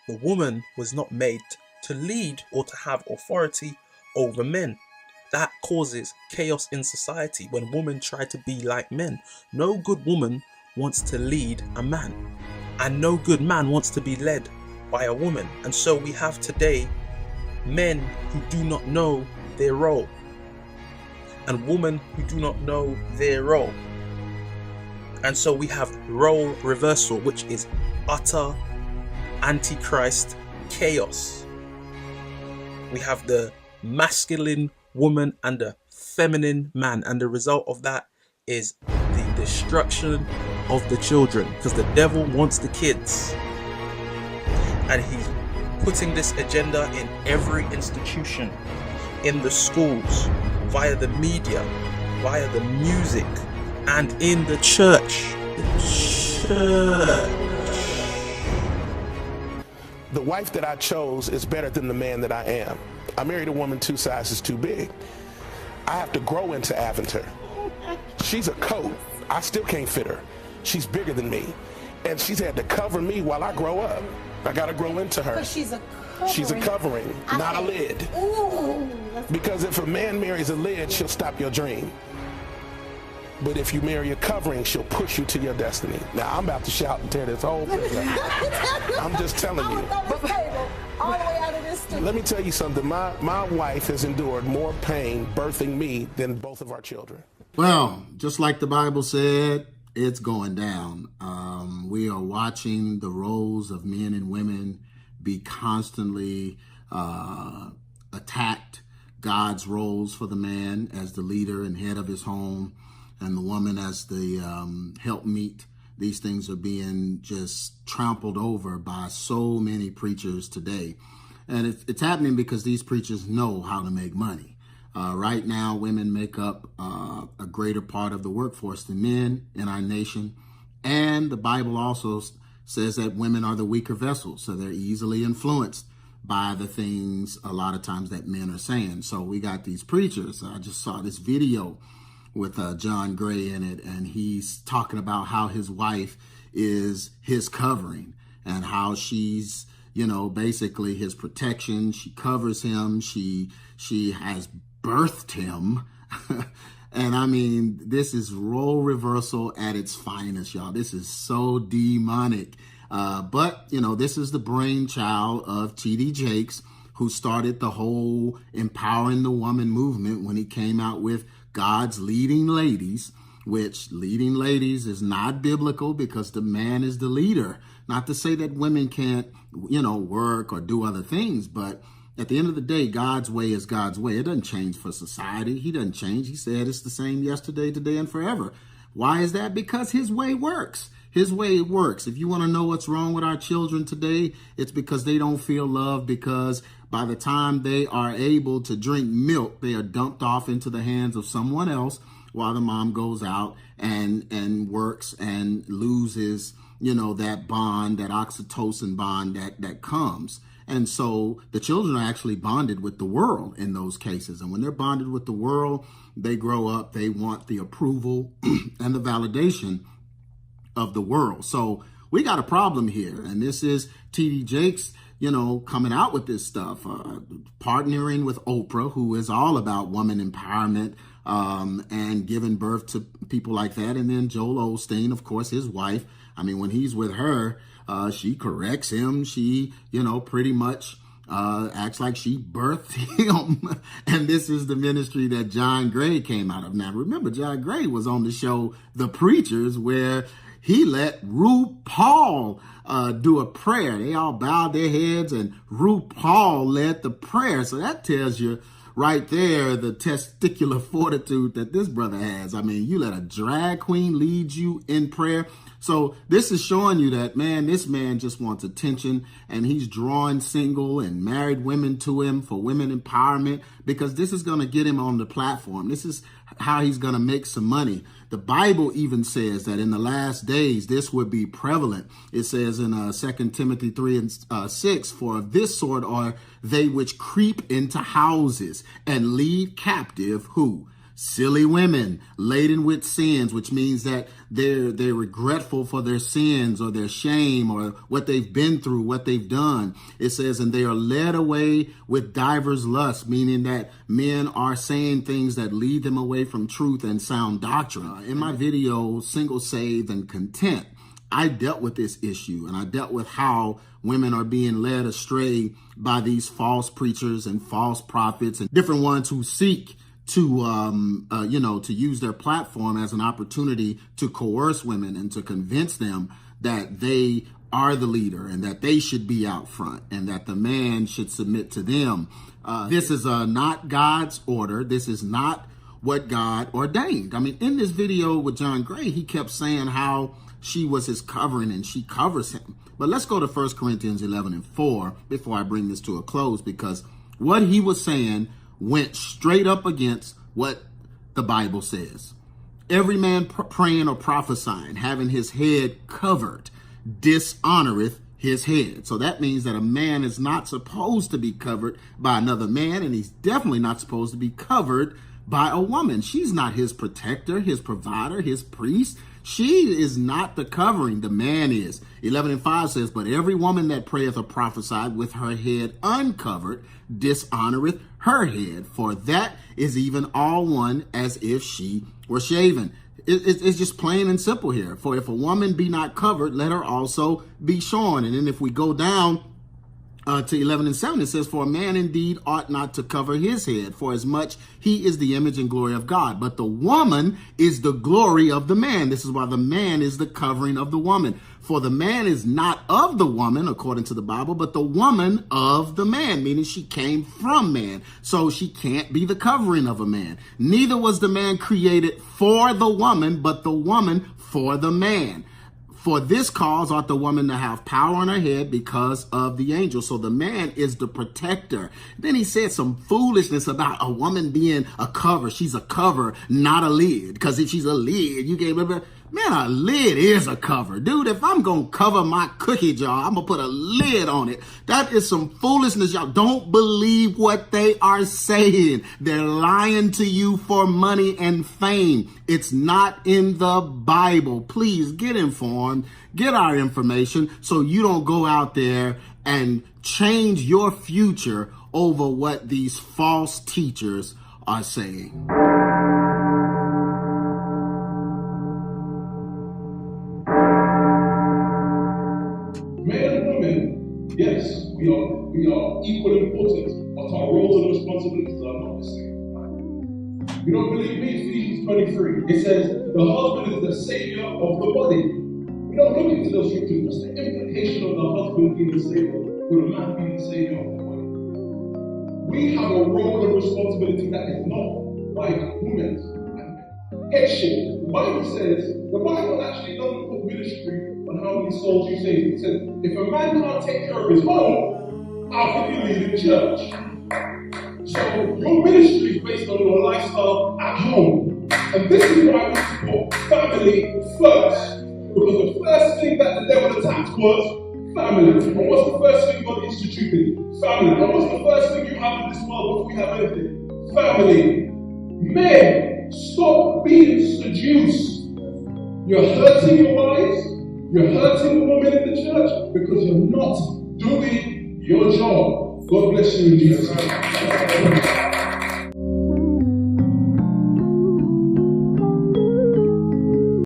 The woman was not made to lead or to have authority over men. That causes chaos in society when women try to be like men. No good woman wants to lead a man, and no good man wants to be led by a woman. And so we have today men who do not know their role, and women who do not know their role. And so we have role reversal, which is utter antichrist chaos. We have the masculine woman and the feminine man, and the result of that is the destruction of the children, because the devil wants the kids, and he's putting this agenda in every institution, in the schools, via the media, via the music, and in the church. The wife that I chose is better than the man that I am. I married a woman 2 sizes too big. I have to grow into having her. She's a coat. I still can't fit her. She's bigger than me. And she's had to cover me while I grow up. I got to grow into her. But she's a covering. She's a covering, not a lid. Ooh, because if a man marries a lid, she'll stop your dream. But if you marry a covering, she'll push you to your destiny. Now, I'm about to shout and tear this whole thing up. I'm just telling you. All the way out of this studio. Let me tell you something. My wife has endured more pain birthing me than both of our children. Well, just like the Bible said, it's going down. We are watching the roles of men and women be constantly attacked. God's roles for the man as the leader and head of his home, and the woman as the helpmeet. These things are being just trampled over by so many preachers today. And it's happening because these preachers know how to make money. Right now, women make up a greater part of the workforce than men in our nation. And the Bible also says that women are the weaker vessels, so they're easily influenced by the things a lot of times that men are saying. So we got these preachers. I just saw this video with John Gray in it, and he's talking about how his wife is his covering and how she's, basically his protection. She covers him. She has birthed him. And I mean, this is role reversal at its finest, y'all. This is so demonic. But this is the brainchild of T.D. Jakes, who started the whole empowering the woman movement when he came out with God's leading ladies, which leading ladies is not biblical because the man is the leader. Not to say that women can't, work or do other things, but at the end of the day, God's way is God's way. It doesn't change for society. He doesn't change. He said it's the same yesterday, today, and forever. Why is that? Because his way works. His way works. If you want to know what's wrong with our children today, it's because they don't feel loved, because by the time they are able to drink milk, they are dumped off into the hands of someone else while the mom goes out and works and loses, that bond, that oxytocin bond that comes. And so the children are actually bonded with the world in those cases. And when they're bonded with the world, they grow up, they want the approval and the validation of the world. So we got a problem here. And this is T.D. Jakes, coming out with this stuff, partnering with Oprah, who is all about woman empowerment and giving birth to people like that. And then Joel Osteen, of course, his wife. I mean, when he's with her, she corrects him. She, pretty much acts like she birthed him. And this is the ministry that John Gray came out of. Now, remember, John Gray was on the show The Preachers, where he let RuPaul do a prayer. They all bowed their heads and RuPaul led the prayer. So that tells you right there the testicular fortitude that this brother has. I mean, you let a drag queen lead you in prayer. So this is showing you that, man, this man just wants attention, and he's drawing single and married women to him for women empowerment, because this is going to get him on the platform. This is how he's going to make some money. The Bible even says that in the last days, this would be prevalent. It says in 2 Timothy 3:6, for of this sort are they which creep into houses and lead captive who? Silly women laden with sins, which means that they're regretful for their sins or their shame or what they've been through, what they've done. It says, and they are led away with divers lusts, meaning that men are saying things that lead them away from truth and sound doctrine. In my video, Single, Saved, and Content, I dealt with this issue, and I dealt with how women are being led astray by these false preachers and false prophets and different ones who seek to, to use their platform as an opportunity to coerce women and to convince them that they are the leader and that they should be out front and that the man should submit to them. This is not God's order. This is not what God ordained. I mean, in this video with John Gray, he kept saying how she was his covering and she covers him. But let's go to 1 Corinthians 11:4 before I bring this to a close, because what he was saying went straight up against what the Bible says. Every man praying or prophesying, having his head covered, dishonoreth his head. So that means that a man is not supposed to be covered by another man, and he's definitely not supposed to be covered by a woman. She's not his protector, his provider, his priest. She is not the covering, the man is. 11:5 says, but every woman that prayeth or prophesied with her head uncovered dishonoreth her head, for that is even all one as if she were shaven. It's just plain and simple here. For if a woman be not covered, let her also be shorn. And then if we go down to 11:7, it says, for a man indeed ought not to cover his head, for as much he is the image and glory of God. But the woman is the glory of the man. This is why the man is the covering of the woman. For the man is not of the woman, according to the Bible, but the woman of the man, meaning she came from man. So she can't be the covering of a man. Neither was the man created for the woman, but the woman for the man. For this cause ought the woman to have power on her head because of the angel. So the man is the protector. Then he said some foolishness about a woman being a cover. She's a cover, not a lid. Because if she's a lid, you can't remember. Man, a lid is a cover. Dude, if I'm going to cover my cookie jar, I'm going to put a lid on it. That is some foolishness. Y'all don't believe what they are saying. They're lying to you for money and fame. It's not in the Bible. Please get informed, get our information so you don't go out there and change your future over what these false teachers are saying. Men and women, yes, we are equal importance, but our roles and responsibilities are not the same. You don't believe me? Ephesians 23. It says the husband is the savior of the body. We don't look into those scriptures. What's the implication of the husband being the savior, with a man being the savior of the body? We have a role and responsibility that is not like women's. Headship. The Bible says, the Bible actually doesn't put ministry on how many souls you save. It says, if a man can't take care of his home, how can he lead the church? So your ministry is based on your lifestyle at home. And this is why we support family first. Because the first thing that the devil attacked was family. And what's the first thing God instituted? Family. And what's the first thing you have in this world before we have anything? Family. Men, stop being seduced. You're hurting your wives. You're hurting the women in the church because you're not doing your job. God bless you in Jesus' name.